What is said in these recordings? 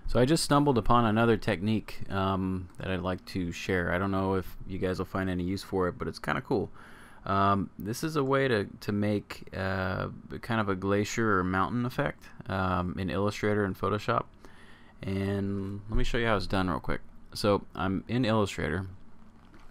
So I just stumbled upon another technique that I'd like to share. I don't know if you guys will find any use for it, but it's kind of cool. This is a way to make kind of a glacier or mountain effect in Illustrator and Photoshop. And let me show you how it's done real quick. So I'm in Illustrator,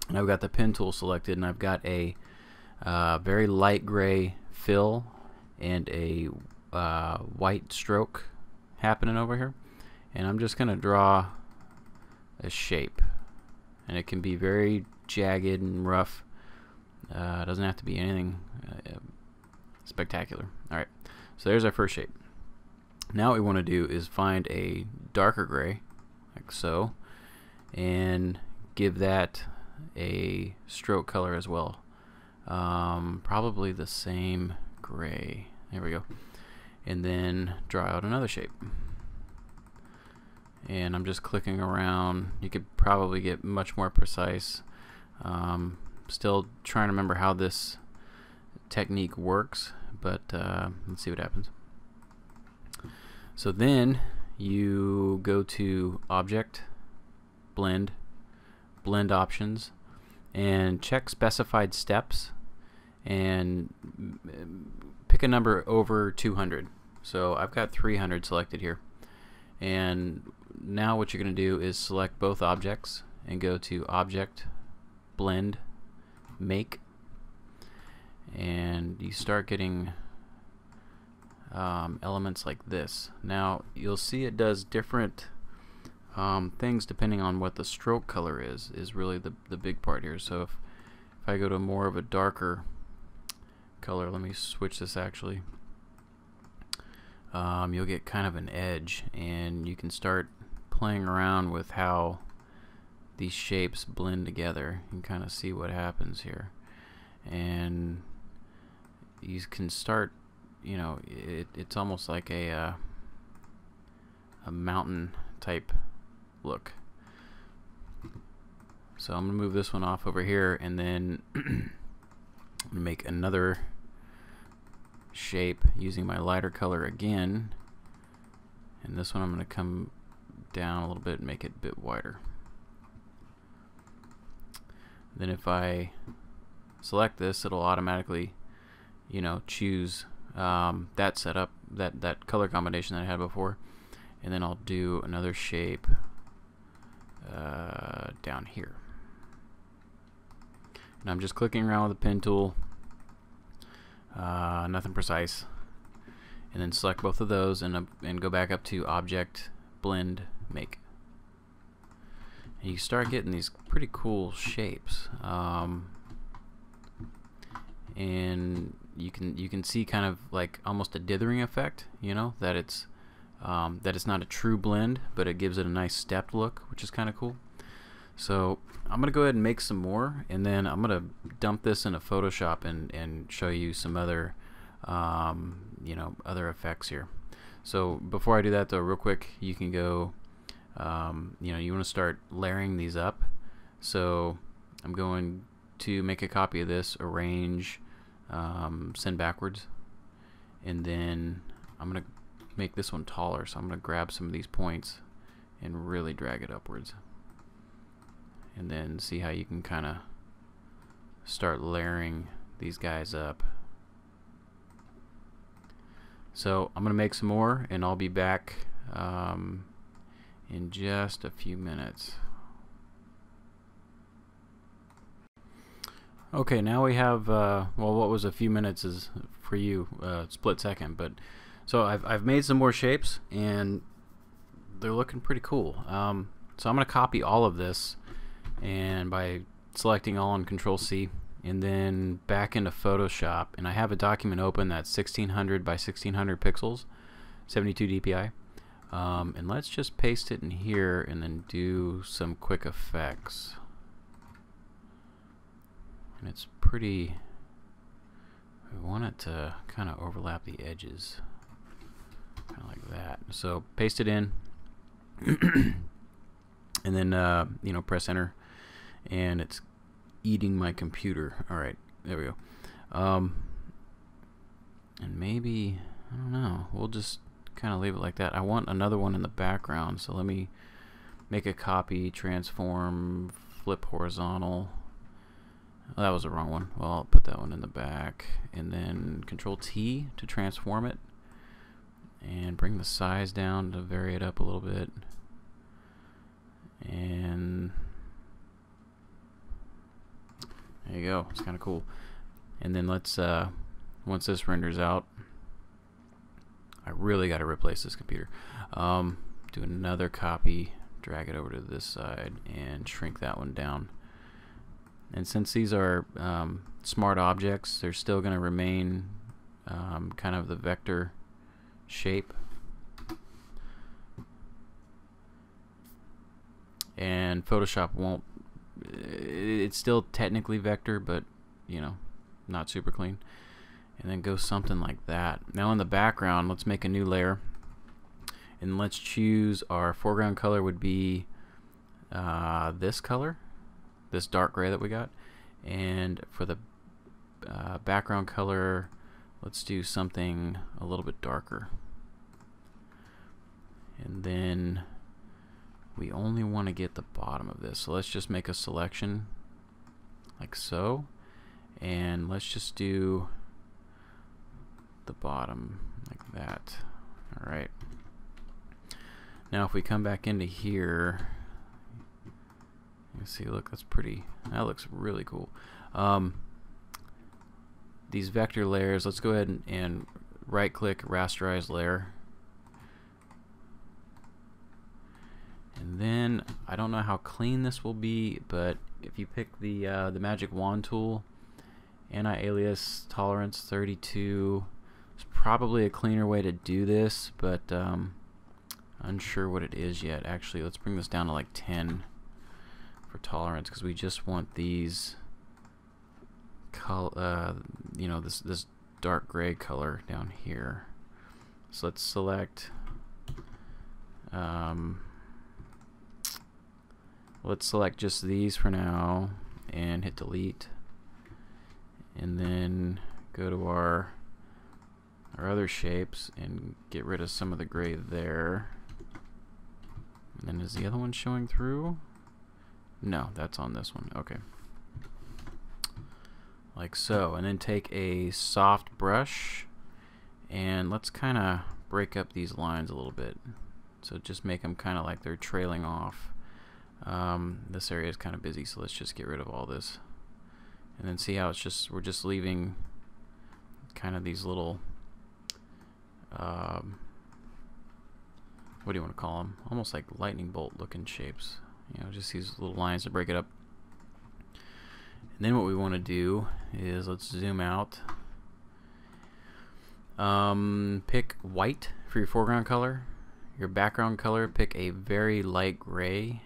and I've got the pen tool selected, and I've got a very light gray fill and a white stroke happening over here. And I'm just going to draw a shape, and it can be very jagged and rough. It doesn't have to be anything spectacular. Alright, so there's our first shape. Now what we want to do is find a darker gray, like so, and give that a stroke color as well. Probably the same gray. There we go. And then draw out another shape. And I'm just clicking around. You could probably get much more precise. Still trying to remember how this technique works, but let's see what happens. So then you go to Object, Blend, Blend Options, and check Specified Steps, and pick a number over 200. So I've got 300 selected here. And now what you're going to do is select both objects and go to Object, Blend, Make, and you start getting elements like this. Now you'll see it does different things depending on what the stroke color is really the big part here. So if I go to more of a darker color, let me switch this actually. You'll get kind of an edge, and you can start playing around with how these shapes blend together. You can kind of see what happens here, and you can start, you know, it's almost like a mountain type look. So I'm gonna move this one off over here, and then I'm gonna make another shape using my lighter color again, and this one I'm going to come down a little bit and make it a bit wider. Then if I select this, it'll automatically, you know, choose that setup, that color combination that I had before, and then I'll do another shape down here. And I'm just clicking around with the pen tool. Nothing precise, and then select both of those and go back up to Object, Blend, Make, and you start getting these pretty cool shapes, and you can see kind of like almost a dithering effect, you know, that it's not a true blend, but it gives it a nice stepped look, which is kind of cool. So I'm gonna go ahead and make some more, and then I'm gonna dump this into Photoshop and show you some other you know, other effects here. So before I do that though, real quick, you can go you know, you want to start layering these up. So I'm going to make a copy of this, arrange, send backwards, and then I'm gonna make this one taller, so I'm gonna grab some of these points and really drag it upwards, and then see how you can kind of start layering these guys up. So I'm gonna make some more, and I'll be back in just a few minutes. Okay, now we have well, what was a few minutes is for you split second, but so I've made some more shapes, and they're looking pretty cool. So I'm gonna copy all of this, and by selecting all and Control C, and then back into Photoshop, and I have a document open that's 1600 by 1600 pixels, 72 dpi, and let's just paste it in here and then do some quick effects. And it's pretty, we want it to kind of overlap the edges, kind of like that. So paste it in, and then you know, press enter, and it's eating my computer. Alright, there we go. And maybe, I don't know, we'll just kind of leave it like that. I want another one in the background, so let me make a copy, transform, flip horizontal. Oh, that was the wrong one. Well, I'll put that one in the back, and then Control T to transform it, and bring the size down to vary it up a little bit. And there you go. It's kind of cool. And then let's once this renders out, I really got to replace this computer. Do another copy, drag it over to this side, and shrink that one down. And since these are smart objects, they're still going to remain kind of the vector shape. And Photoshop won't, it's still technically vector, but you know, not super clean. And then go something like that. Now in the background, let's make a new layer, and let's choose our foreground color would be this color, this dark gray that we got, and for the background color, let's do something a little bit darker. And then we only want to get the bottom of this, so let's just make a selection like so, and let's just do the bottom like that. Alright, now if we come back into here, you see, look, that's pretty, that looks really cool. These vector layers, let's go ahead and right click rasterize layer. And then I don't know how clean this will be, but if you pick the magic wand tool, anti-alias tolerance 32, it's probably a cleaner way to do this, but unsure what it is yet. Actually, let's bring this down to like 10 for tolerance, because we just want these you know, this dark gray color down here. So let's select let's select just these for now and hit delete, and then go to our other shapes and get rid of some of the gray there. And then is the other one showing through? No, that's on this one. Okay, like so. And then take a soft brush and let's kind of break up these lines a little bit, so just make them kind of like they're trailing off. This area is kind of busy, so let's just get rid of all this, and then see how it's just, we're just leaving kind of these little what do you want to call them, almost like lightning bolt looking shapes, you know, just these little lines to break it up. And then what we want to do is, let's zoom out, pick white for your foreground color, your background color, pick a very light gray,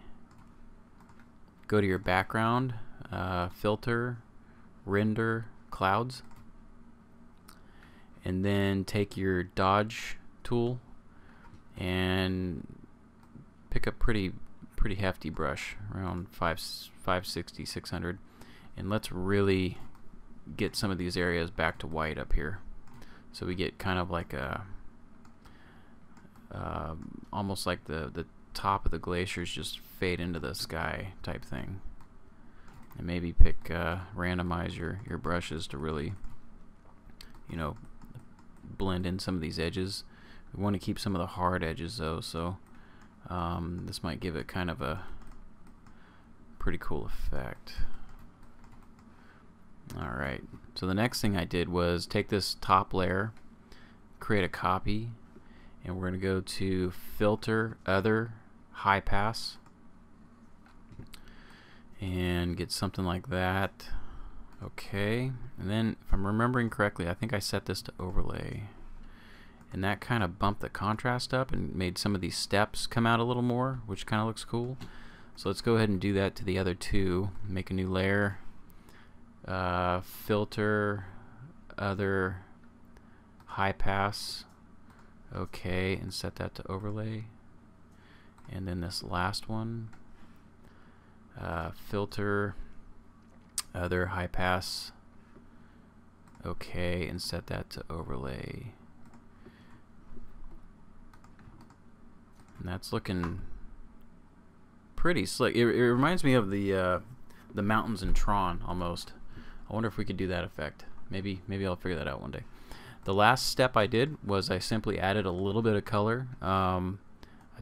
go to your background, filter, render, clouds, and then take your dodge tool and pick a pretty hefty brush, around 560, 600, and let's really get some of these areas back to white up here, so we get kind of like a almost like the top of the glaciers just fade into the sky type thing. And maybe pick randomize your brushes to really, you know, blend in some of these edges. We want to keep some of the hard edges though, so this might give it kind of a pretty cool effect. Alright, so the next thing I did was take this top layer, create a copy, and we're going to go to filter, other, high pass, and get something like that. Okay, and then if I'm remembering correctly, I think I set this to overlay, and that kind of bumped the contrast up and made some of these steps come out a little more, which kind of looks cool. So let's go ahead and do that to the other two. Make a new layer, filter, other, high pass, okay, and set that to overlay. And then this last one, filter, other, high pass, okay, and set that to overlay. And that's looking pretty slick. It reminds me of the mountains in Tron almost. I wonder if we could do that effect. Maybe I'll figure that out one day. The last step I did was I simply added a little bit of color. I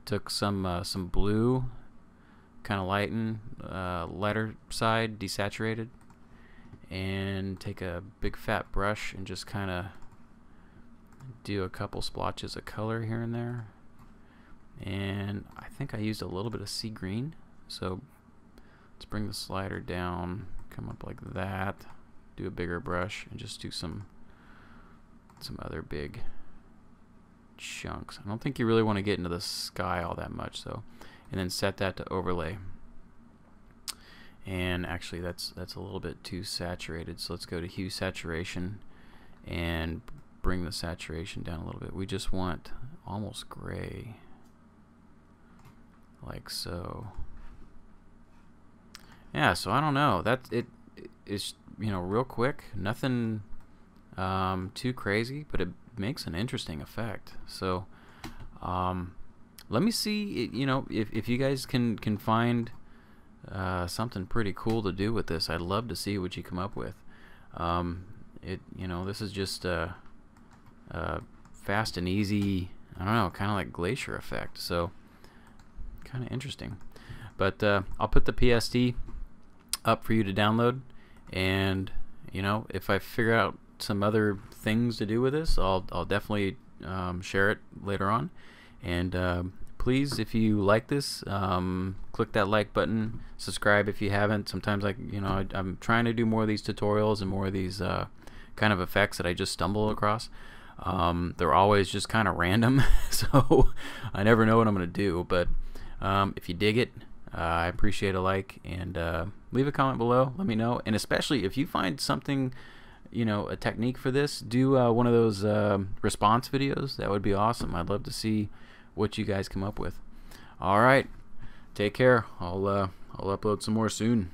took some blue, kind of lighter side, desaturated, and take a big fat brush and just kind of do a couple splotches of color here and there. And I think I used a little bit of sea green, so let's bring the slider down, come up like that, do a bigger brush, and just do some other big chunks. I don't think you really want to get into the sky all that much, so, and then set that to overlay. And actually that's a little bit too saturated, so let's go to hue saturation and bring the saturation down a little bit. We just want almost gray, like so. Yeah, so I don't know, that it's, you know, real quick, nothing too crazy, but it makes an interesting effect. So let me see, you know, if you guys can find something pretty cool to do with this. I'd love to see what you come up with. You know, this is just fast and easy, I don't know, kind of like Glacier effect, so kind of interesting. But I'll put the PSD up for you to download, and you know, if I figure out some other things to do with this, I'll definitely share it later on. And please, if you like this, click that like button, subscribe if you haven't. Sometimes, like, you know, I'm trying to do more of these tutorials and more of these kind of effects that I just stumble across. They're always just kind of random, so I never know what I'm gonna do. But if you dig it, I appreciate a like, and leave a comment below, let me know. And especially if you find something, you know, a technique for this, do one of those response videos. That would be awesome. I'd love to see what you guys come up with. All right, take care. I'll upload some more soon.